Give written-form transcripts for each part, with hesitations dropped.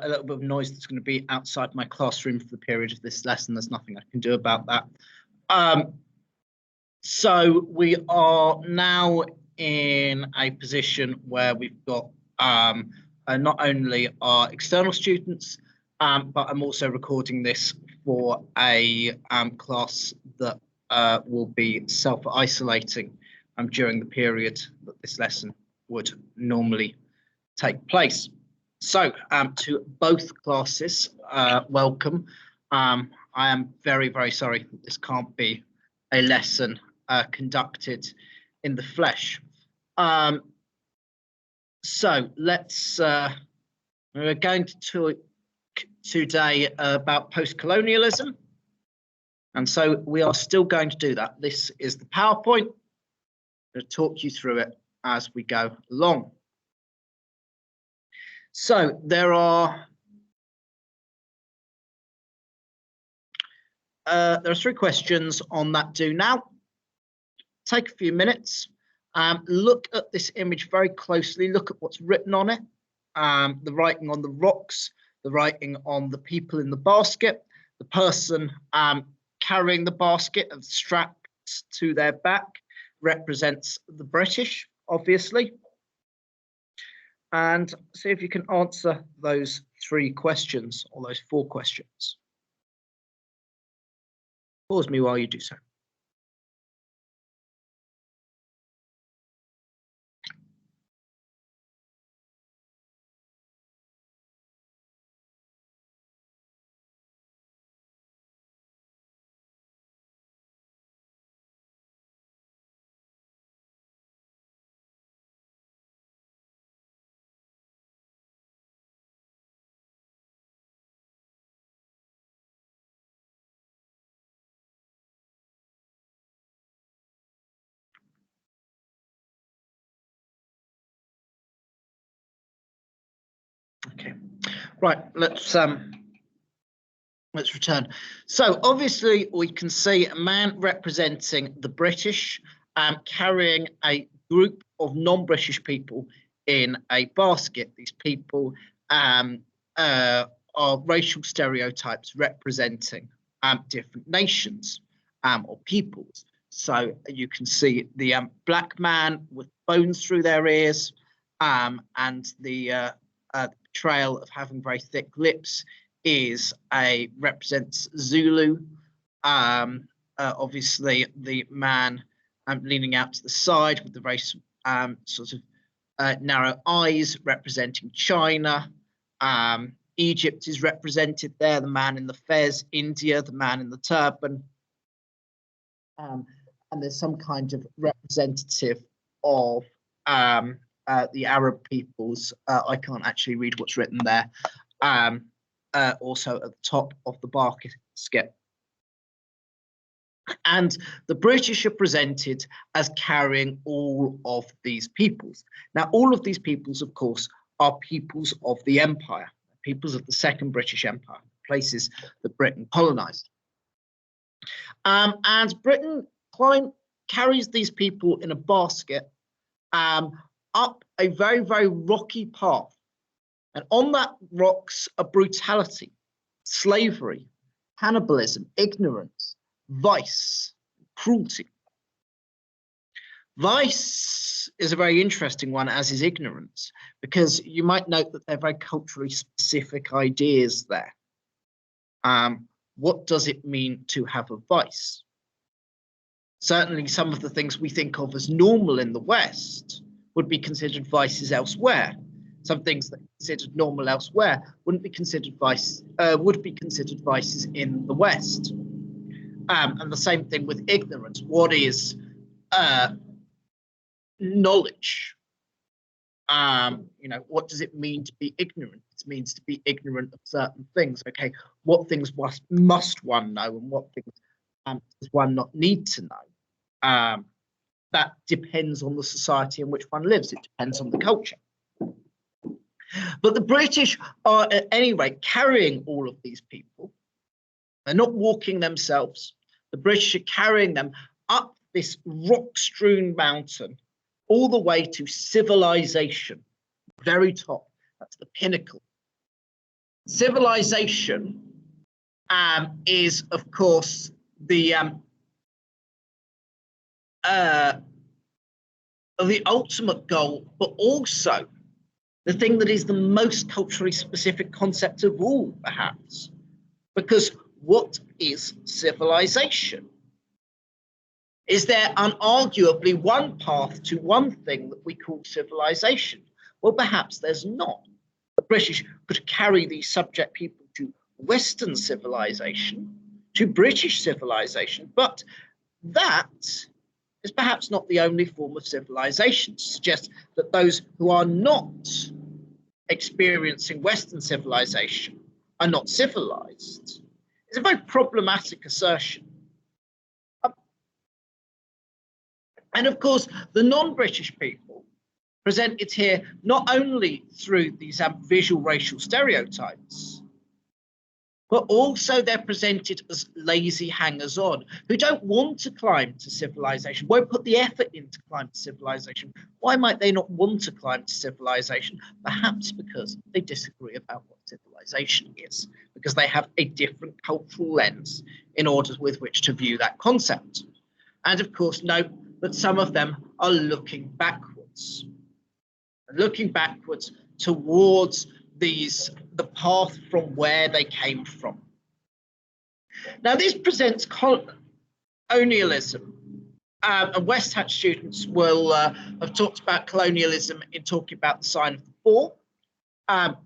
a little bit of noise that's going to be outside my classroom for the period of this lesson. There's nothing I can do about that. So we are now in a position where we've got not only our external students, but I'm also recording this for a class that will be self-isolating during the period that this lesson would normally take place. So to both classes, welcome. I am very, very sorry that this can't be a lesson conducted in the flesh. So let's, we're going to talk today about post-colonialism. And so we are still going to do that. This is the PowerPoint. I'm going to talk you through it as we go along. So there are three questions on that do now. Take a few minutes. Look at this image very closely. Look at what's written on it. The writing on the rocks, the writing on the people in the basket, the person carrying the basket and strapped to their back represents the British, obviously. And see if you can answer those three questions or those four questions. Pause me while you do so. Okay, right, let's return. So obviously we can see a man representing the British carrying a group of non-British people in a basket. These people are racial stereotypes representing different nations or peoples. So you can see the black man with bones through their ears and the portrayal of having very thick lips represents Zulu. Obviously, the man leaning out to the side with the very sort of narrow eyes representing China. Egypt is represented there, the man in the fez. India, the man in the turban. And there's some kind of representative of the Arab peoples. I can't actually read what's written there. Also at the top of the basket. And the British are presented as carrying all of these peoples. Now, all of these peoples, of course, are peoples of the empire, peoples of the Second British Empire, places that Britain colonized. And Britain carries these people in a basket up a very, very rocky path. And on that rocks are brutality, slavery, cannibalism, ignorance, vice, cruelty. Vice is a very interesting one, as is ignorance, because you might note that they're very culturally specific ideas there. What does it mean to have a vice? Certainly some of the things we think of as normal in the West would be considered vices elsewhere. Some things that are considered normal elsewhere wouldn't be considered vices in the West. And the same thing with ignorance. What is knowledge? What does it mean to be ignorant? It means to be ignorant of certain things. Okay, what things must one know, and what things does one not need to know? That depends on the society in which one lives. It depends on the culture. But the British are, at any rate, carrying all of these people. They're not walking themselves. The British are carrying them up this rock-strewn mountain all the way to civilization, very top. That's the pinnacle. civilization is, of course, the ultimate goal, but also the thing that is the most culturally specific concept of all, perhaps. Because what is civilization? Is there unarguably one path to one thing that we call civilization? Well, perhaps there's not. The British could carry these subject people to Western civilization, to British civilization, but that is perhaps not the only form of civilization. To suggest that those who are not experiencing Western civilization are not civilized is a very problematic assertion. And of course, the non-British people presented here not only through these visual racial stereotypes, but also they're presented as lazy hangers-on who don't want to climb to civilization, won't put the effort in to climb to civilization. Why might they not want to climb to civilization? Perhaps because they disagree about what civilization is, because they have a different cultural lens in order with which to view that concept. And of course, note that some of them are looking backwards towards the path from where they came from. Now, this presents colonialism, and West Hatch students will have talked about colonialism in talking about the sign of the four. The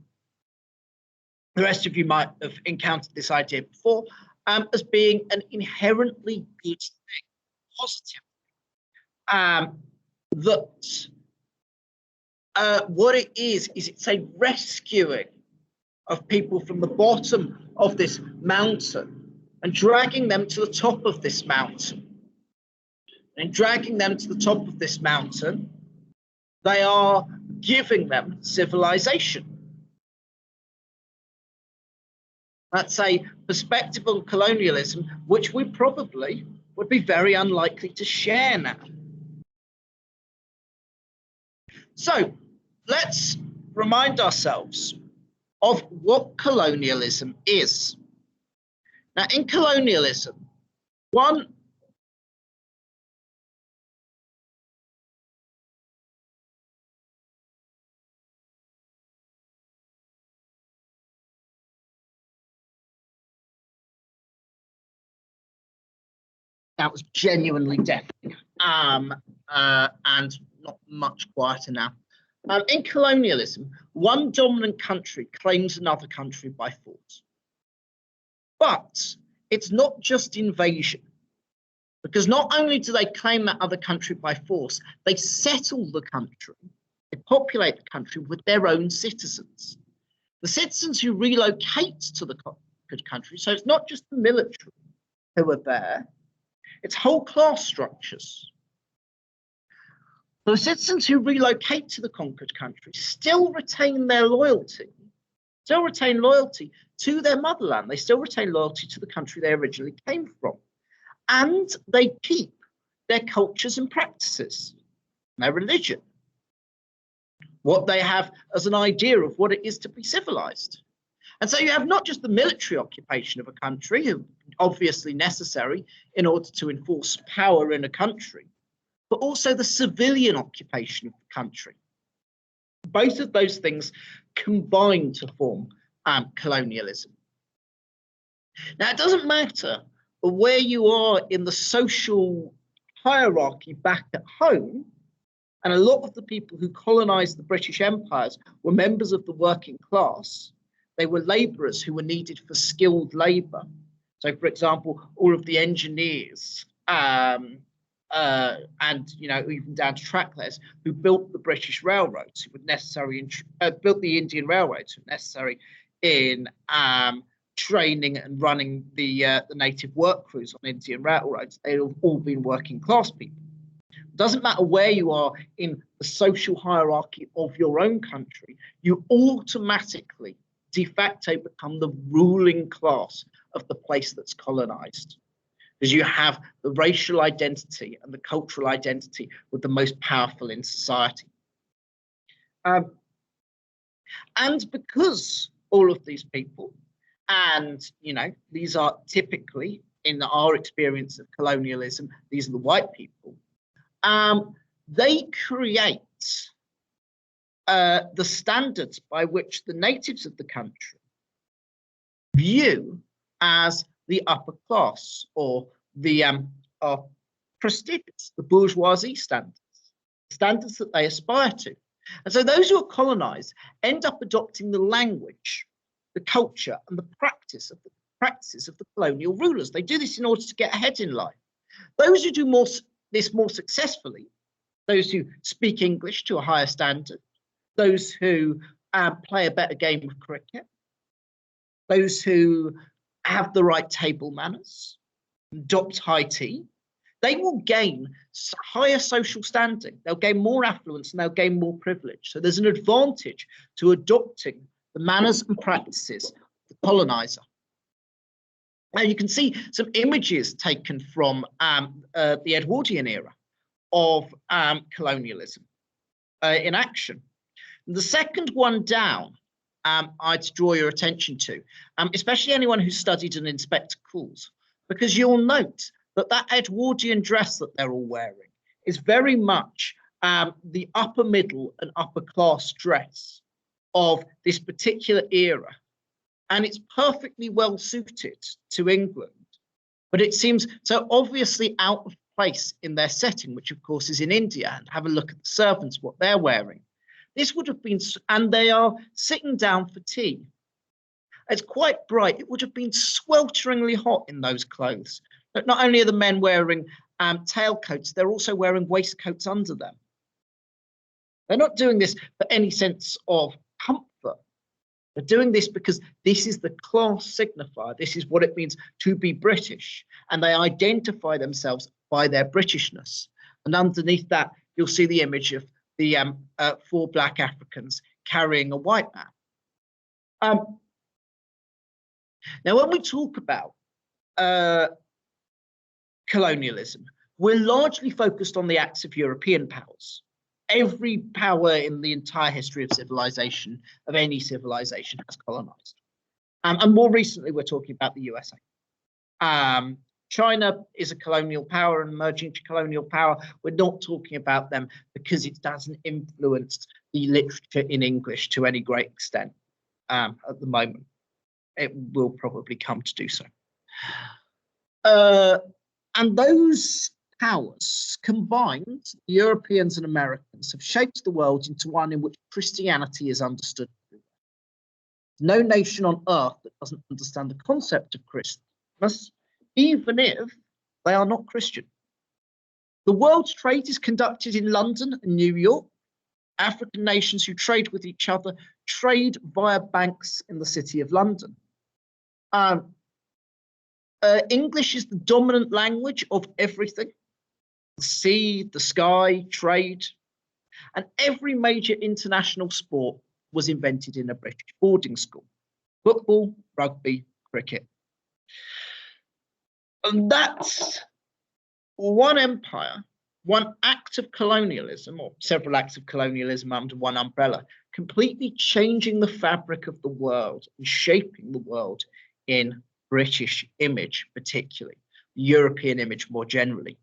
rest of you might have encountered this idea before, as being an inherently good thing, positive. What it is it's a rescuing of people from the bottom of this mountain and dragging them to the top of this mountain. And dragging them to the top of this mountain, they are giving them civilization. That's a perspective on colonialism which we probably would be very unlikely to share now. So let's remind ourselves of what colonialism is. Now, in colonialism, that was genuinely deafening, and not much quieter now. In colonialism, one dominant country claims another country by force. But it's not just invasion, because not only do they claim that other country by force, they settle the country, they populate the country with their own citizens. The citizens who relocate to the conquered country, so it's not just the military who are there, it's whole class structures. The citizens who relocate to the conquered country still retain their loyalty, to their motherland. They still retain loyalty to the country they originally came from. And they keep their cultures and practices, their religion, what they have as an idea of what it is to be civilized. And so you have not just the military occupation of a country, obviously necessary in order to enforce power in a country, but also the civilian occupation of the country. Both of those things combine to form colonialism. Now, it doesn't matter where you are in the social hierarchy back at home, and a lot of the people who colonized the British empires were members of the working class. They were laborers who were needed for skilled labor. So, for example, all of the engineers and even down to track layers who built the British railroads, who were necessary built the Indian railroads, who were necessary in training and running the native work crews on Indian railroads. They've all been working class people. It doesn't matter where you are in the social hierarchy of your own country, you automatically de facto become the ruling class of the place that's colonized, because you have the racial identity and the cultural identity with the most powerful in society. And because all of these people. And, these are typically, in our experience of colonialism, these are the white people. They create the standards by which the natives of the country view as the upper class, or the prestigious, the bourgeoisie standards that they aspire to. And so those who are colonized end up adopting the language, the culture, and the practices of the colonial rulers. They do this in order to get ahead in life. Those who do this more successfully, those who speak English to a higher standard, those who play a better game of cricket, those who have the right table manners, adopt high tea, they will gain higher social standing. They'll gain more affluence and they'll gain more privilege. So there's an advantage to adopting the manners and practices of the colonizer. Now you can see some images taken from the Edwardian era of colonialism in action. The second one down, I'd draw your attention to, especially anyone who's studied an Inspector Calls, because you'll note that Edwardian dress that they're all wearing is very much the upper middle and upper class dress of this particular era. And it's perfectly well suited to England, but it seems so obviously out of place in their setting, which of course is in India. And have a look at the servants, what they're wearing. This would have been, and they are sitting down for tea. It's quite bright. It would have been swelteringly hot in those clothes. But not only are the men wearing tailcoats, they're also wearing waistcoats under them. They're not doing this for any sense of comfort. They're doing this because this is the class signifier. This is what it means to be British. And they identify themselves by their Britishness. And underneath that, you'll see the image of the 4 black Africans carrying a white man. Now, when we talk about colonialism, we're largely focused on the acts of European powers. Every power in the entire history of civilization, of any civilization, has colonized. And more recently, we're talking about the USA. China is a colonial power and emerging colonial power. We're not talking about them because it hasn't influenced the literature in English to any great extent at the moment. It will probably come to do so. And those powers combined, Europeans and Americans, have shaped the world into one in which Christianity is understood. No nation on earth that doesn't understand the concept of Christmas, even if they are not Christian. The world's trade is conducted in London and New York. African nations who trade with each other trade via banks in the city of London. English is the dominant language of everything. The sea, the sky, trade. And every major international sport was invented in a British boarding school. Football, rugby, cricket. And that's one empire, one act of colonialism, or several acts of colonialism under one umbrella, completely changing the fabric of the world and shaping the world in British image, particularly, European image more generally.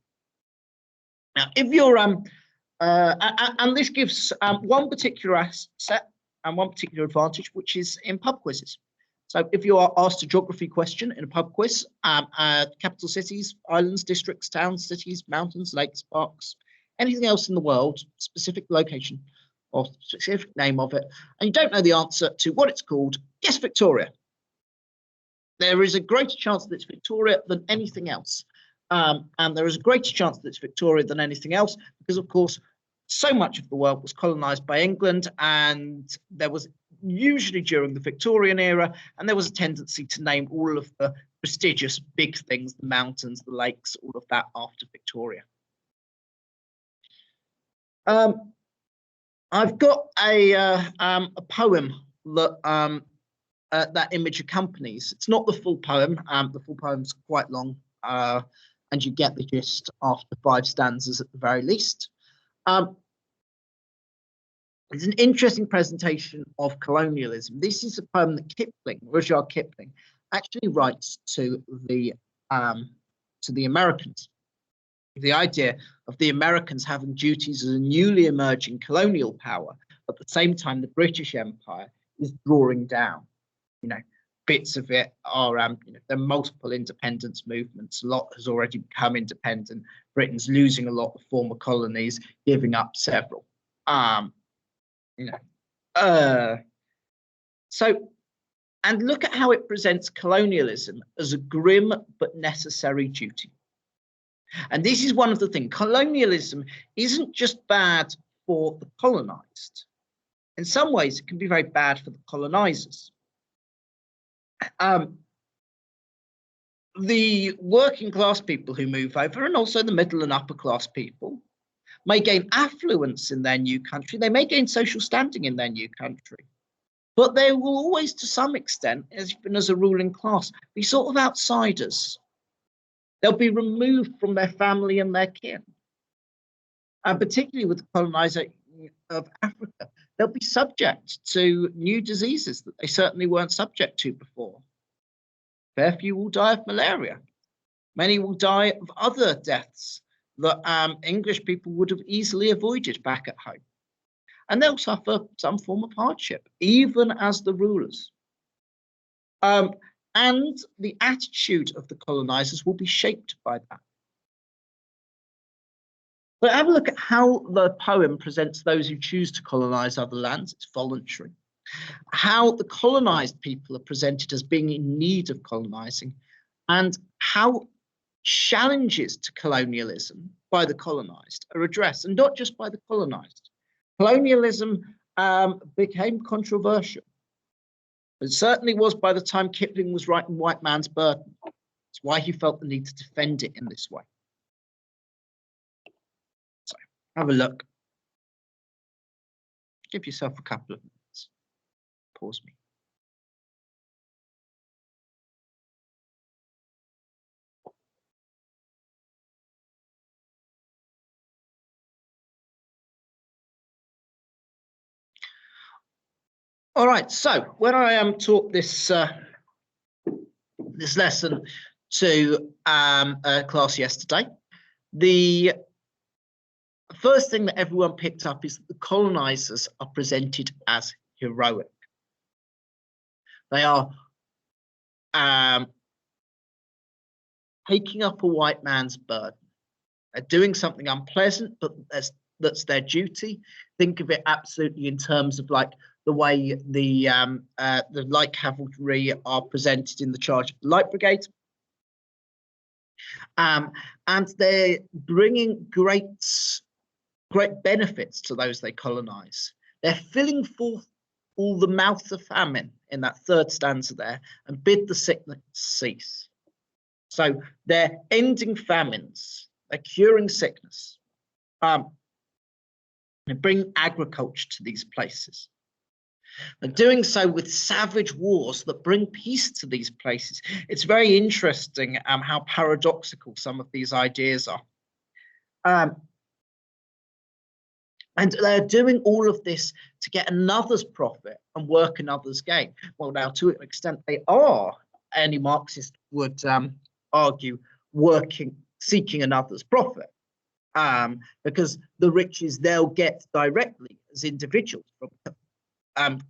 Now, if you're, and this gives one particular asset and one particular advantage, which is in pub quizzes. So if you are asked a geography question in a pub quiz, capital cities, islands, districts, towns, cities, mountains, lakes, parks, anything else in the world, specific location or specific name of it, and you don't know the answer to what it's called, guess Victoria. There is a greater chance that it's Victoria than anything else. And there is a greater chance that it's Victoria than anything else because, of course, so much of the world was colonized by England, and there was usually during the Victorian era, and there was a tendency to name all of the prestigious big things, the mountains, the lakes, all of that after Victoria. I've got a poem that that image accompanies. It's not the full poem. The full poem's quite long, and you get the gist after 5 stanzas at the very least. It's an interesting presentation of colonialism. This is a poem that Rudyard Kipling, actually writes to the Americans. The idea of the Americans having duties as a newly emerging colonial power, at the same time the British Empire is drawing down. Bits of it are, there are multiple independence movements. A lot has already become independent. Britain's losing a lot of former colonies, giving up several. And look at how it presents colonialism as a grim but necessary duty. And this is one of the things. Colonialism isn't just bad for the colonized. In some ways, it can be very bad for the colonizers. The working class people who move over, and also the middle and upper class people, may gain affluence in their new country. They may gain social standing in their new country. But they will always, to some extent, even as a ruling class, be sort of outsiders. They'll be removed from their family and their kin. And particularly with the colonization of Africa, they'll be subject to new diseases that they certainly weren't subject to before. Fair few will die of malaria. Many will die of other deaths that English people would have easily avoided back at home. And they'll suffer some form of hardship, even as the rulers. And the attitude of the colonizers will be shaped by that. But have a look at how the poem presents those who choose to colonize other lands. It's voluntary. How the colonized people are presented as being in need of colonizing, and how challenges to colonialism by the colonized are addressed, and not just by the colonized. Colonialism became controversial. It certainly was by the time Kipling was writing White Man's Burden. That's why he felt the need to defend it in this way. So have a look. Give yourself a couple of minutes. Pause me. All right, so when I taught this this lesson to a class yesterday, the first thing that everyone picked up is that the colonizers are presented as heroic. They are taking up a white man's burden. They're doing something unpleasant, but that's their duty. Think of it absolutely in terms of like the way the light cavalry are presented in the charge of the Light Brigade. And they're bringing great benefits to those they colonize. They're filling forth all the mouth of famine in that third stanza there, and bid the sickness cease. So they're ending famines, they're curing sickness, and bringing agriculture to these places. And doing so with savage wars that bring peace to these places. It's very interesting how paradoxical some of these ideas are. And they're doing all of this to get another's profit and work another's gain. Well, now, to an extent, they are, any Marxist would argue, seeking another's profit. Because the riches they'll get directly as individuals from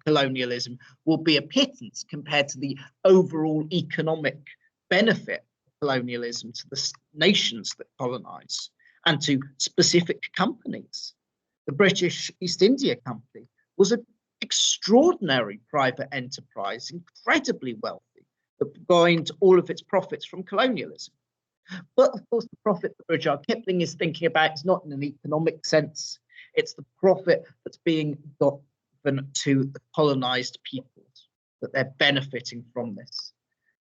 colonialism will be a pittance compared to the overall economic benefit of colonialism to the nations that colonize and to specific companies. The British East India Company was an extraordinary private enterprise, incredibly wealthy, that gained all of its profits from colonialism. But of course, the profit that Rudyard Kipling is thinking about is not in an economic sense. It's the profit that's being given to the colonized peoples, that they're benefiting from this.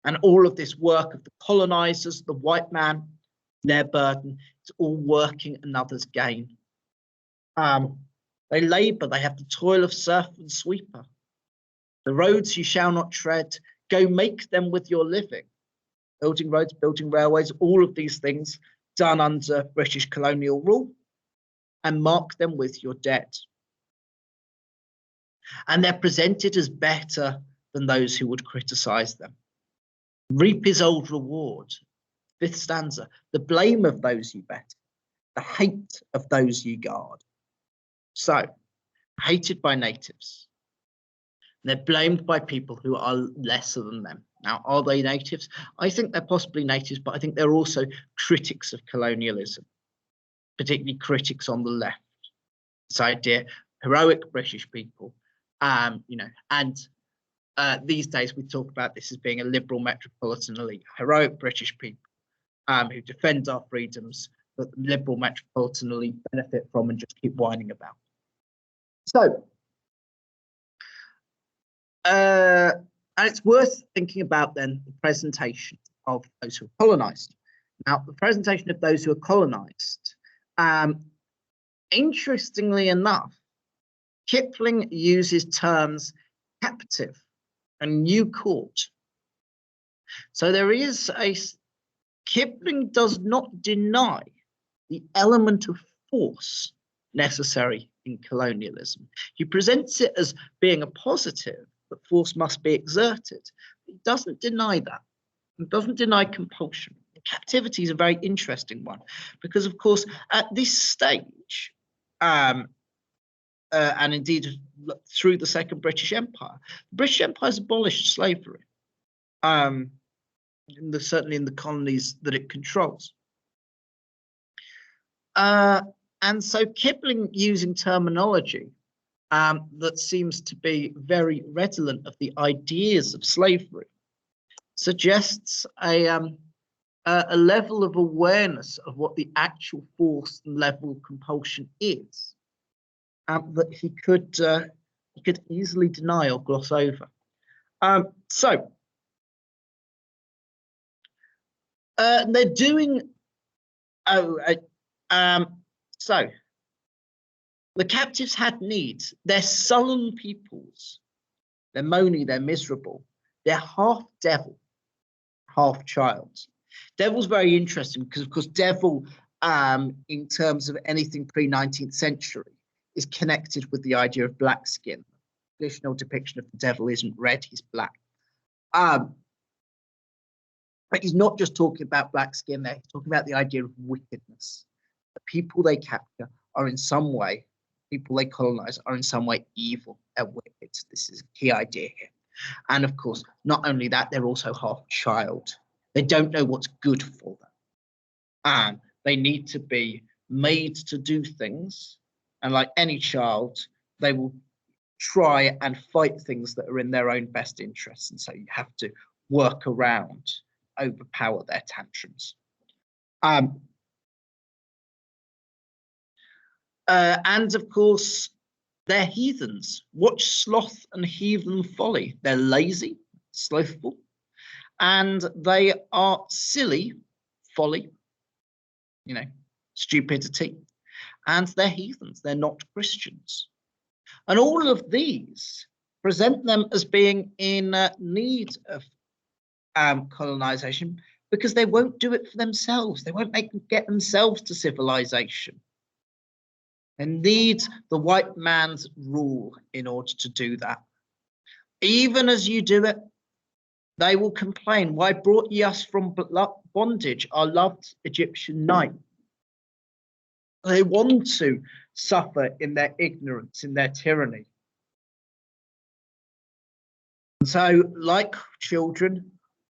And all of this work of the colonizers, the white man, their burden, it's all working another's gain. They labor, they have the toil of serf and sweeper. The roads you shall not tread, go make them with your living. Building roads, building railways, all of these things done under British colonial rule, and mark them with your dead. and they're presented as better than those who would criticize them. Reap his old reward. Fifth stanza, the blame of those you better, the hate of those you guard. So, hated by natives. They're blamed by people who are lesser than them. Now, are they natives? I think they're possibly natives, but I think they're also critics of colonialism, particularly critics on the left. This idea, heroic British people, you know, and these days we talk about this as being a liberal metropolitan elite, heroic British people who defend our freedoms that the liberal metropolitan elite benefit from and just keep whining about. So, and it's worth thinking about then the presentation of those who are colonized. Now, the presentation of those who are colonized, interestingly enough, Kipling uses terms captive and new court. So there is Kipling does not deny the element of force necessary in colonialism. He presents it as being a positive, that force must be exerted. He doesn't deny that. He doesn't deny compulsion. Captivity is a very interesting one because, of course, at this stage, and indeed through the Second British Empire, the British Empire has abolished slavery, certainly in the colonies that it controls. And so Kipling, using terminology that seems to be very redolent of the ideas of slavery, suggests a level of awareness of what the actual force and level of compulsion is that he could easily deny or gloss over. They're doing. So the captives had needs. They're sullen peoples. They're moany. They're miserable. They're half devil, half child. Devil's very interesting because, of course, devil, in terms of anything pre-19th century, is connected with the idea of black skin. The traditional depiction of the devil isn't red; he's black. But he's not just talking about black skin there. He's talking about the idea of wickedness. The people they capture are in some way, people they colonize are in some way evil and wicked. This is a key idea here. And of course, not only that, they're also half child. They don't know what's good for them. And they need to be made to do things. And like any child, they will try and fight things that are in their own best interests. And so you have to work around, overpower their tantrums. And of course, they're heathens. Watch sloth and heathen folly. They're lazy, slothful, and they are silly, folly, you know, stupidity, and they're heathens. They're not Christians. And all of these present them as being in need of colonization because they won't do it for themselves. They won't get themselves to civilization. They need the white man's rule in order to do that. Even as you do it, they will complain, why brought ye us from bondage, our loved Egyptian night? They want to suffer in their ignorance, in their tyranny. And so, like children,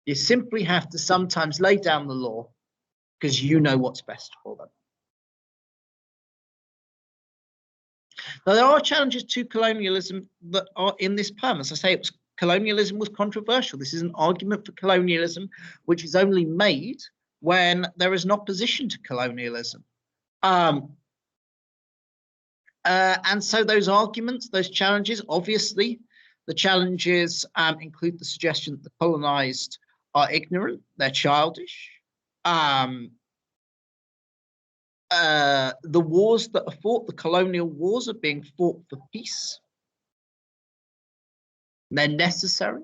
you simply have to sometimes lay down the law because you know what's best for them. Now, there are challenges to colonialism that are in this poem. As I say, colonialism was controversial. This is an argument for colonialism, which is only made when there is an opposition to colonialism. And so those arguments, those challenges, obviously, the challenges include the suggestion that the colonized are ignorant, they're childish. The wars that are fought, the colonial wars, are being fought for peace. They're necessary.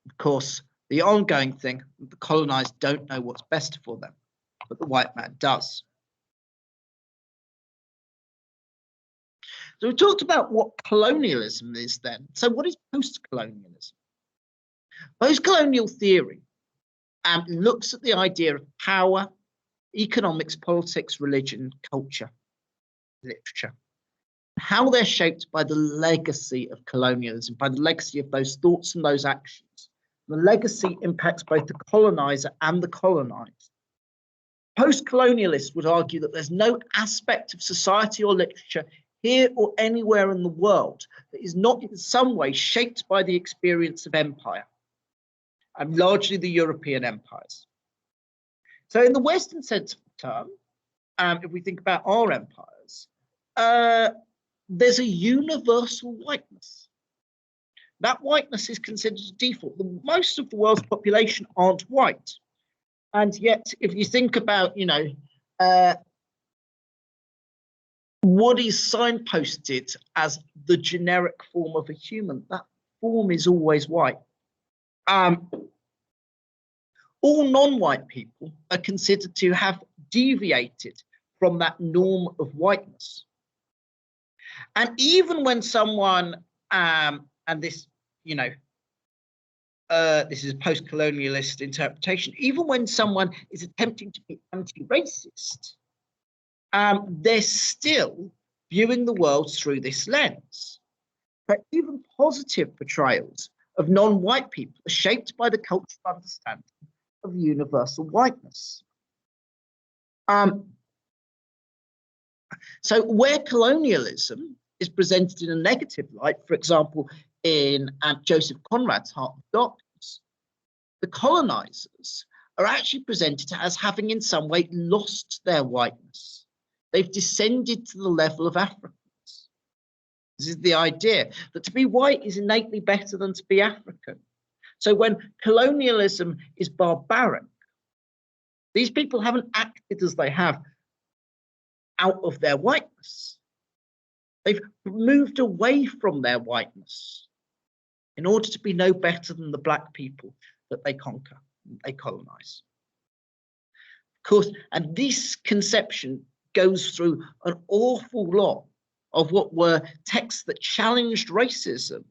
Of course, the ongoing thing, the colonized don't know what's best for them, but the white man does. So we talked about what colonialism is then. So what is post-colonialism? Post-colonial theory looks at the idea of power, economics, politics, religion, culture, literature, how they're shaped by the legacy of colonialism, by the legacy of those thoughts and those actions. The legacy impacts both the colonizer and the colonized. Post-colonialists would argue that there's no aspect of society or literature here or anywhere in the world that is not in some way shaped by the experience of empire, and largely the European empires. So in the Western sense of the term, if we think about our empires, there's a universal whiteness. That whiteness is considered a default. Most of the world's population aren't white. And yet, if you think about, what is signposted as the generic form of a human, that form is always white. All non-white people are considered to have deviated from that norm of whiteness. And even when someone, and this, this is a post-colonialist interpretation, even when someone is attempting to be anti-racist, they're still viewing the world through this lens. But even positive portrayals of non-white people are shaped by the cultural understanding of universal whiteness. So where colonialism is presented in a negative light, for example, in Joseph Conrad's Heart of Darkness, the colonizers are actually presented as having in some way lost their whiteness. They've descended to the level of Africans. This is the idea that to be white is innately better than to be African. So when colonialism is barbaric, these people haven't acted as they have out of their whiteness. They've moved away from their whiteness in order to be no better than the black people that they conquer, they colonize. Of course, and this conception goes through an awful lot of what were texts that challenged racism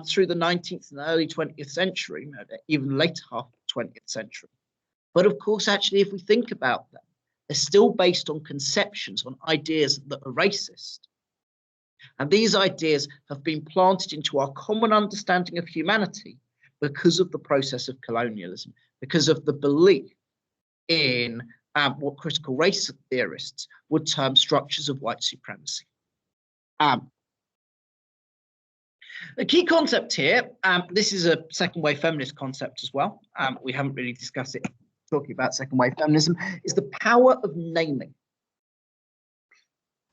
through the 19th and early 20th century, even later half of the 20th century. But of course, actually, if we think about them, they're still based on conceptions, on ideas that are racist. And these ideas have been planted into our common understanding of humanity because of the process of colonialism, because of the belief in what critical race theorists would term structures of white supremacy. The key concept here, this is a second wave feminist concept as well. We haven't really discussed it talking about second wave feminism, is the power of naming.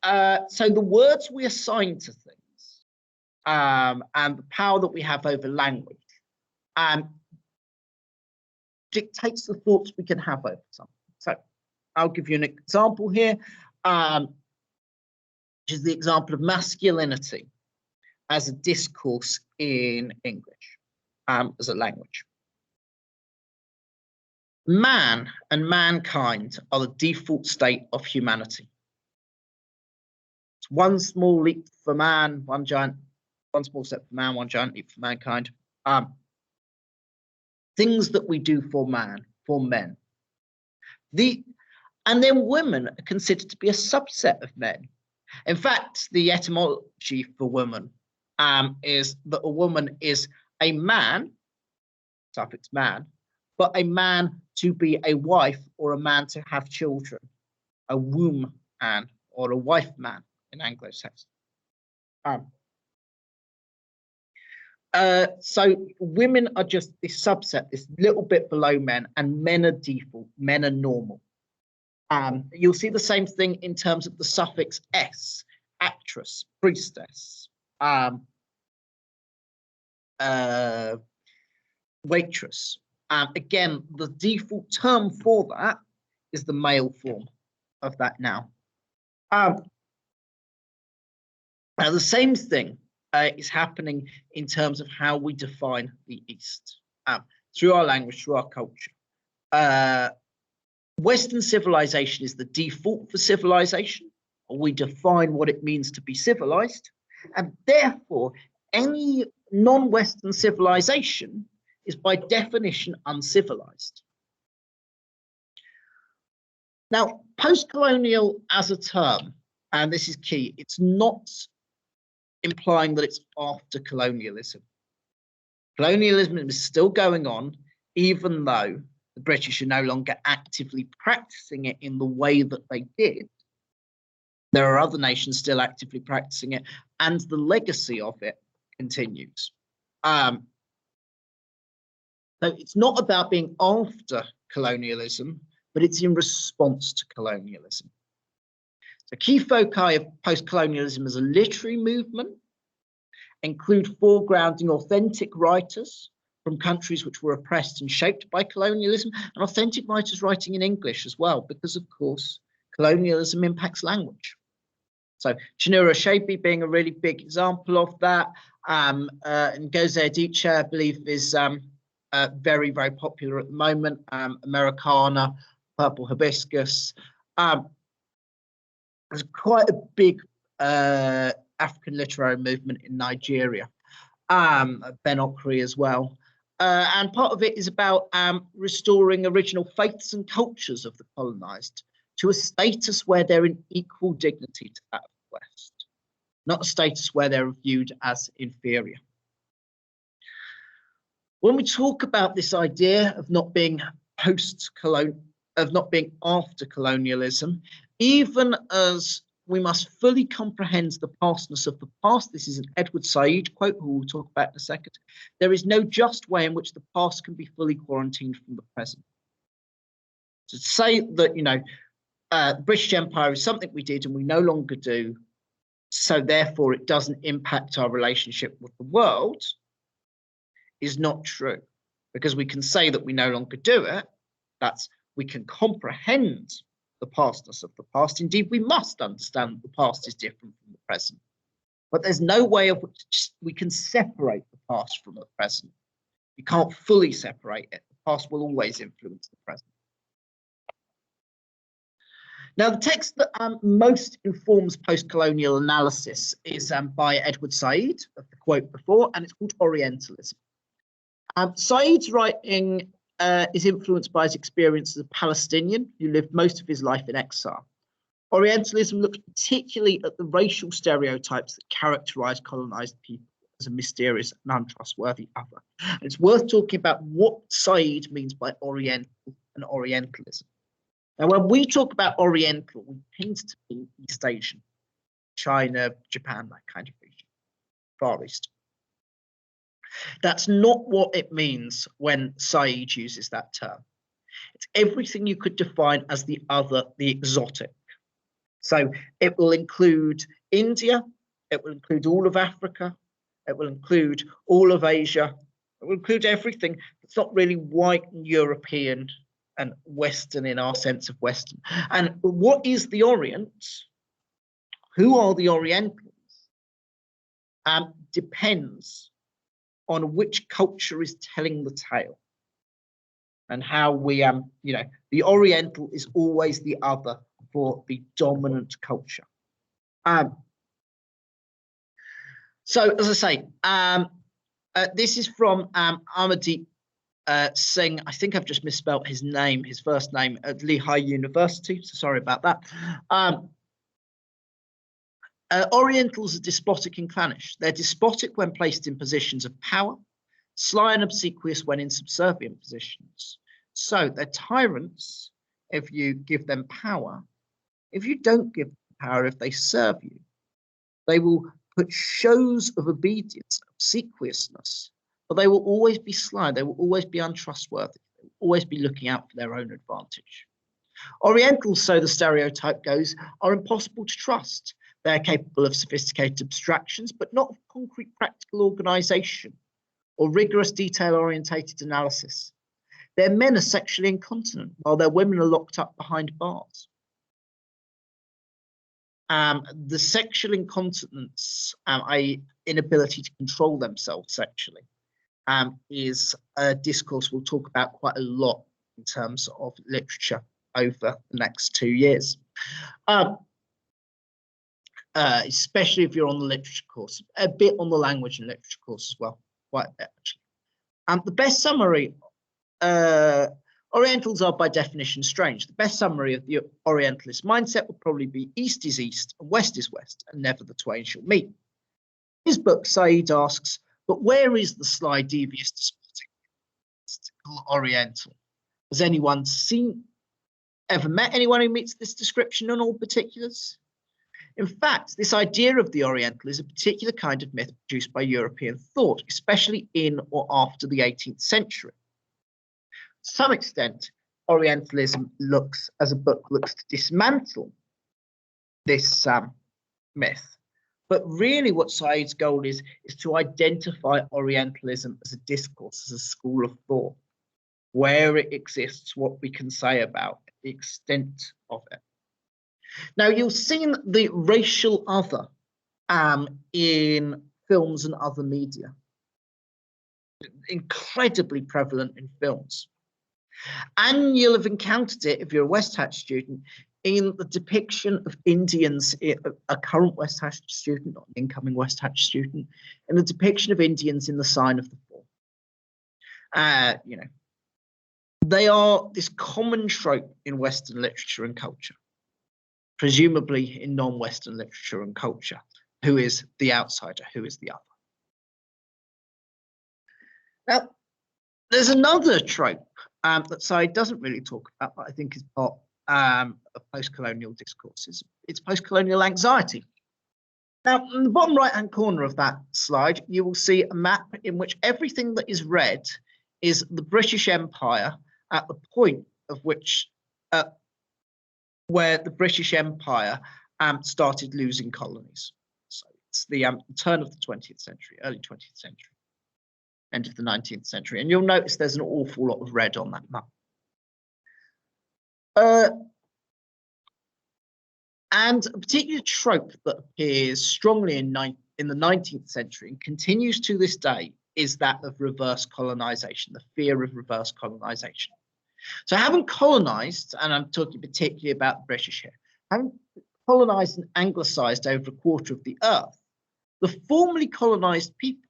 So the words we assign to things and the power that we have over language dictates the thoughts we can have over something. So I'll give you an example here, which is the example of masculinity as a discourse in English, as a language. Man and mankind are the default state of humanity. It's one small leap for man, one small step for man, one giant leap for mankind. Things that we do for man, for men. And then women are considered to be a subset of men. In fact, the etymology for woman is that a woman is a man, suffix man, but a man to be a wife or a man to have children, a womb man or a wife man in Anglo-Saxon. So women are just this subset, this little bit below men, and men are default, men are normal. You'll see the same thing in terms of the suffix s, actress, priestess, waitress. Again, the default term for that is the male form of that noun. Now, the same thing is happening in terms of how we define the East through our language, through our culture. Western civilization is the default for civilization. we define what it means to be civilized, and therefore any non-Western civilization is by definition uncivilized. Now, post-colonial as a term, and this is key, it's not implying that it's after colonialism. Colonialism is still going on, even though the British are no longer actively practicing it in the way that they did. There are other nations still actively practicing it, and the legacy of it continues. So it's not about being after colonialism, but it's in response to colonialism. The key foci of post-colonialism as a literary movement include foregrounding authentic writers from countries which were oppressed and shaped by colonialism, and authentic writers writing in English as well, because of course, colonialism impacts language. So Chinua Achebe being a really big example of that, and Ngozi Adichie, I believe, is very, very popular at the moment. Americana, Purple Hibiscus. There's quite a big African literary movement in Nigeria, Ben Okri as well. And part of it is about restoring original faiths and cultures of the colonized to a status where they're in equal dignity to that of the West, not a status where they're viewed as inferior. When we talk about this idea of not being after colonialism, even as we must fully comprehend the pastness of the past, this is an Edward Said quote, who we'll talk about in a second, there is no just way in which the past can be fully quarantined from the present. So to say that, you know, the British Empire is something we did and we no longer do, so therefore it doesn't impact our relationship with the world, is not true. Because we can say that we no longer do it, we can comprehend the pastness of the past. Indeed, we must understand that the past is different from the present. But there's no way of which we can separate the past from the present. You can't fully separate it. The past will always influence the present. Now, the text that most informs post-colonial analysis is by Edward Said, of the quote before, and it's called Orientalism. Said's writing is influenced by his experience as a Palestinian who lived most of his life in exile. Orientalism looks particularly at the racial stereotypes that characterize colonized people as a mysterious and untrustworthy other. And it's worth talking about what Said means by Oriental and Orientalism. Now, when we talk about Oriental, we tend to mean East Asian, China, Japan, that kind of region, Far East. That's not what it means when Said uses that term. It's everything you could define as the other, the exotic. So it will include India, it will include all of Africa, it will include all of Asia, it will include everything that's not really white and European and Western in our sense of Western. And what is the Orient? Who are the Orientals? Depends on which culture is telling the tale, and how we, you know, the Oriental is always the other for the dominant culture. So, as I say, this is from Amardeep Singh. I think I've just misspelt his name, his first name, at Lehigh University. So sorry about that. Orientals are despotic and clannish. They're despotic when placed in positions of power, sly and obsequious when in subservient positions. So they're tyrants if you give them power. If you don't give them power, if they serve you, they will put shows of obedience, obsequiousness, but they will always be sly. They will always be untrustworthy. They will always be looking out for their own advantage. Orientals, so the stereotype goes, are impossible to trust. They're capable of sophisticated abstractions, but not of concrete practical organization or rigorous detail-orientated analysis. Their men are sexually incontinent, while their women are locked up behind bars. The sexual incontinence, i.e. inability to control themselves sexually, is a discourse we'll talk about quite a lot in terms of literature over the next 2 years. especially if you're on the literature course, a bit on the language and literature course as well, quite a bit actually. The best summary, Orientals are by definition strange. The best summary of the Orientalist mindset would probably be East is East and West is West, and never the twain shall meet. His book, Said asks, but where is the sly, devious, despotic Oriental? Has anyone ever met anyone who meets this description in all particulars? In fact, this idea of the Oriental is a particular kind of myth produced by European thought, especially in or after the 18th century. To some extent, Orientalism looks to dismantle this myth. But really what Said's goal is to identify Orientalism as a discourse, as a school of thought, where it exists, what we can say about it, the extent of it. Now, you'll see the racial other in films and other media, incredibly prevalent in films. And you'll have encountered it, if you're a West Hatch student, in the depiction of Indians, a current West Hatch student, not an incoming West Hatch student, in the depiction of Indians in The Sign of the Fall. They are this common trope in Western literature and culture, presumably in non-Western literature and culture. Who is the outsider? Who is the other? Now, there's another trope that Said doesn't really talk about, but I think is part of post-colonial discourses. It's post-colonial anxiety. Now, in the bottom right-hand corner of that slide, you will see a map in which everything that is red is the British Empire at the point of which, where the British Empire started losing colonies. So it's the turn of the 20th century, early 20th century, end of the 19th century. And you'll notice there's an awful lot of red on that map. And a particular trope that appears strongly in the 19th century and continues to this day is that of reverse colonization, the fear of reverse colonization. So having colonized, and I'm talking particularly about the British here, having colonized and anglicized over a quarter of the earth, the formerly colonized people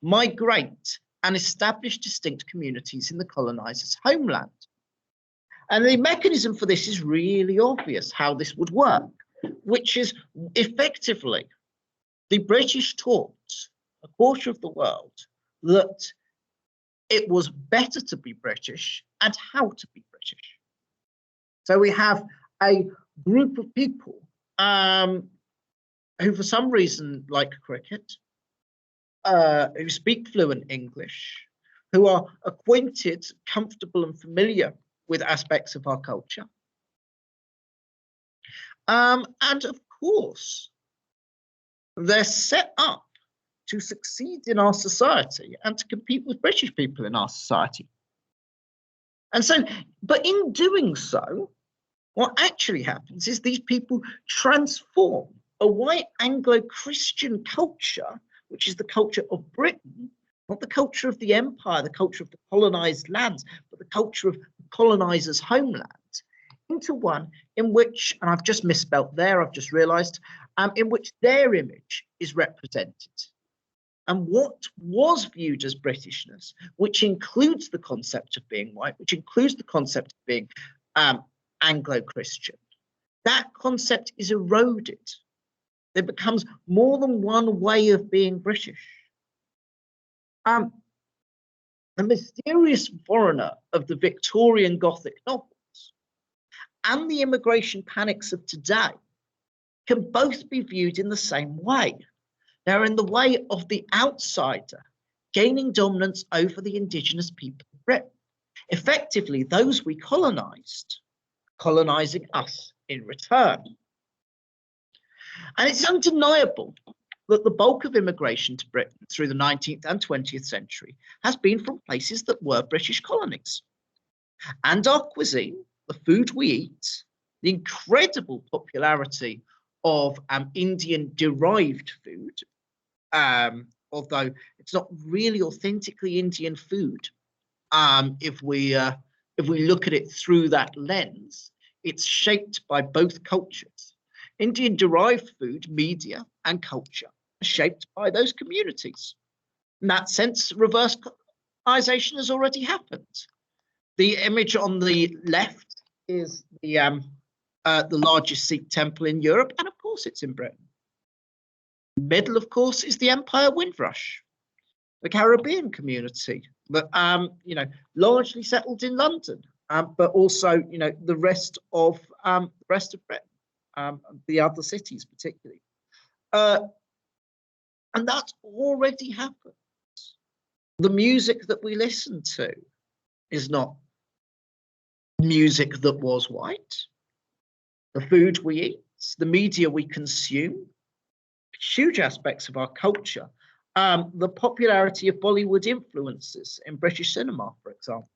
migrate and establish distinct communities in the colonizer's homeland. And the mechanism for this is really obvious, how this would work, which is effectively the British taught a quarter of the world that it was better to be British and how to be British. So we have a group of people who for some reason like cricket, who speak fluent English, who are acquainted, comfortable and familiar with aspects of our culture. And of course, they're set up to succeed in our society and to compete with British people in our society. And so, but in doing so, what actually happens is these people transform a white Anglo-Christian culture, which is the culture of Britain, not the culture of the empire, the culture of the colonized lands, but the culture of the colonizer's homeland, into one in which, and I've just misspelt there, I've just realized, in which their image is represented. And what was viewed as Britishness, which includes the concept of being white, which includes the concept of being Anglo-Christian, that concept is eroded. There becomes more than one way of being British. The mysterious foreigner of the Victorian Gothic novels and the immigration panics of today can both be viewed in the same way. They're in the way of the outsider gaining dominance over the indigenous people of Britain. Effectively, those we colonized, colonizing us in return. And it's undeniable that the bulk of immigration to Britain through the 19th and 20th century has been from places that were British colonies. And our cuisine, the food we eat, the incredible popularity of Indian-derived food, although it's not really authentically Indian food, if we look at it through that lens, it's shaped by both cultures. Indian-derived food, media, and culture are shaped by those communities. In that sense, reverse colonization has already happened. The image on the left is the largest Sikh temple in Europe, and of course it's in Britain. Middle, of course, is the Empire Windrush, the Caribbean community, but largely settled in London, but also the rest of Britain, the other cities particularly, and that's already happened. The music that we listen to is not music that was white. The food we eat, the media we consume, huge aspects of our culture. The popularity of Bollywood influences in British cinema, for example.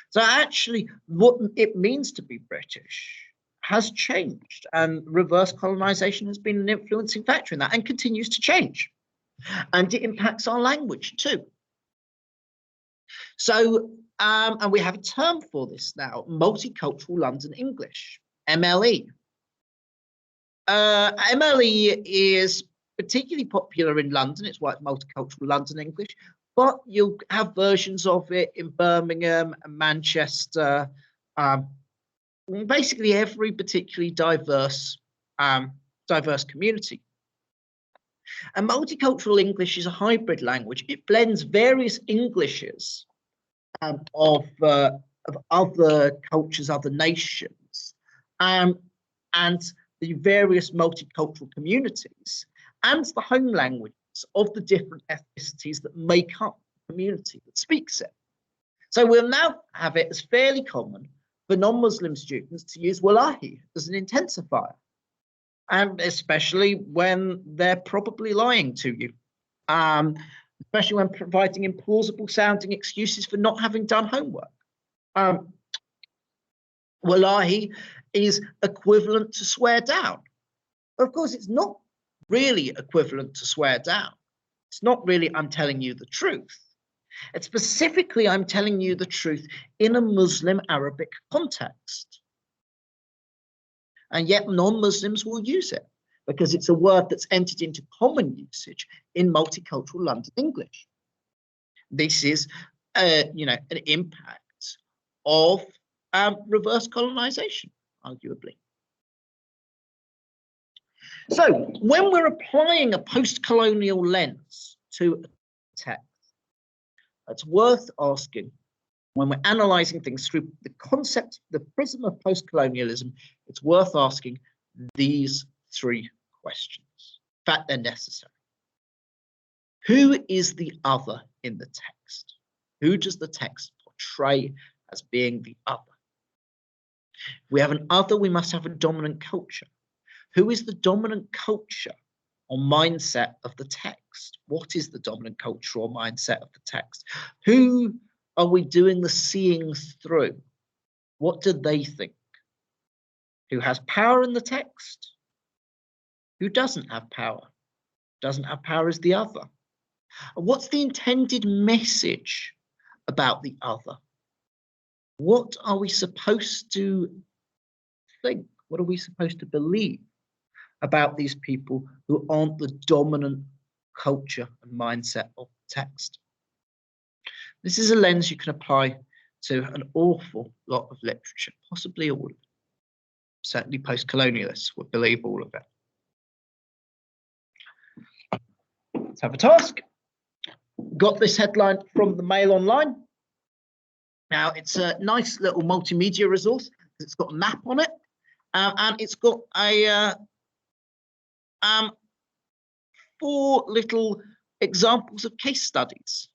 So actually, what it means to be British has changed, and reverse colonization has been an influencing factor in that and continues to change. And it impacts our language too. So, and we have a term for this now, multicultural London English, MLE. MLE is particularly popular in London. It's why it's multicultural London English, but you'll have versions of it in Birmingham and Manchester, basically every particularly diverse community. And multicultural English is a hybrid language. It blends various Englishes of other cultures, other nations, and the various multicultural communities, and the home languages of the different ethnicities that make up the community that speaks it. So we'll now have it as fairly common for non-Muslim students to use wallahi as an intensifier, and especially when they're probably lying to you, especially when providing implausible sounding excuses for not having done homework. Wallahi is equivalent to swear down. Of course, it's not really equivalent to swear down. It's not really I'm telling you the truth. It's specifically I'm telling you the truth in a Muslim Arabic context. And yet non-Muslims will use it because it's a word that's entered into common usage in multicultural London English. This is, an impact of reverse colonization, arguably. So when we're applying a post-colonial lens to a text, it's worth asking, when we're analysing things through the concept, the prism of post-colonialism, it's worth asking these three questions. In fact, they're necessary. Who is the other in the text? Who does the text portray as being the other? If we have an other, we must have a dominant culture. Who is the dominant culture or mindset of the text? What is the dominant culture or mindset of the text? Who are we doing the seeing through? What do they think? Who has power in the text? Who doesn't have power? Doesn't have power is the other. And what's the intended message about the other? What are we supposed to think? What are we supposed to believe about these people who aren't the dominant culture and mindset of the text? This is a lens you can apply to an awful lot of literature, possibly all of it. Certainly post-colonialists would believe all of it. Let's have a task. Got this headline from the Mail Online. Now, it's a nice little multimedia resource. It's got a map on it, and it's got a 4 little examples of case studies,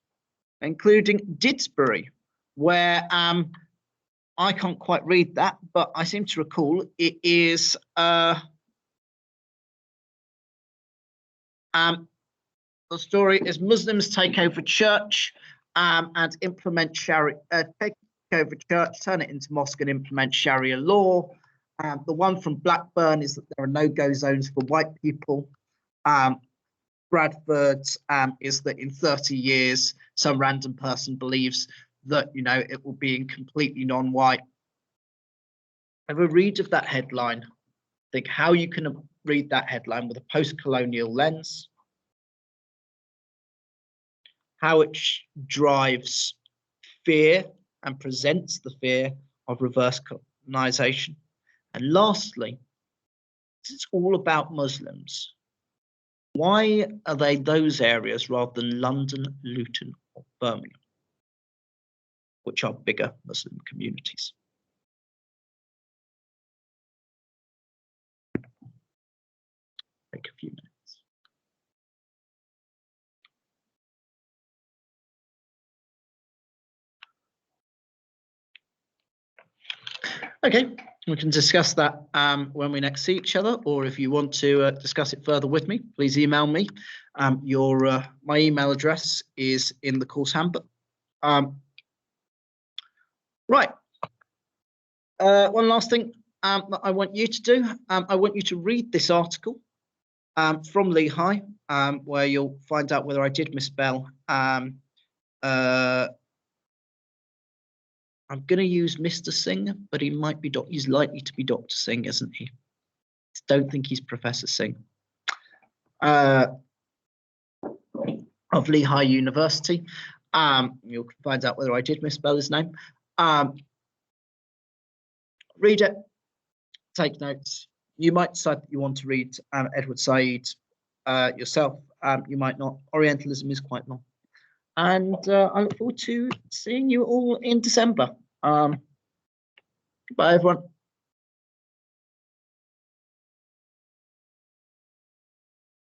including Didsbury, where I can't quite read that, but I seem to recall it is the story is Muslims take over church and implement Sharia, take over church, turn it into mosque and implement Sharia law. The one from Blackburn is that there are no-go zones for white people. Bradford is that in 30 years, some random person believes that, it will be completely non-white. Have a read of that headline think how you can read that headline with a post-colonial lens, how it drives fear and presents the fear of reverse colonization. And lastly, it's all about Muslims. Why are they those areas rather than London, Luton, or Birmingham, which are bigger Muslim communities? Take a few minutes. Okay, we can discuss that when we next see each other, or if you want to discuss it further with me, please email me. My email address is in the course handbook. Right. One last thing that I want you to do. I want you to read this article from Lehigh, where you'll find out whether I did misspell. I'm going to use Mr. Singh, but he might be he's likely to be Dr. Singh, isn't he? I don't think he's Professor Singh. Of Lehigh University. You'll find out whether I did misspell his name. Read it, take notes. You might decide that you want to read Edward Said yourself. You might not. Orientalism is quite long. And I look forward to seeing you all in December. Bye, everyone.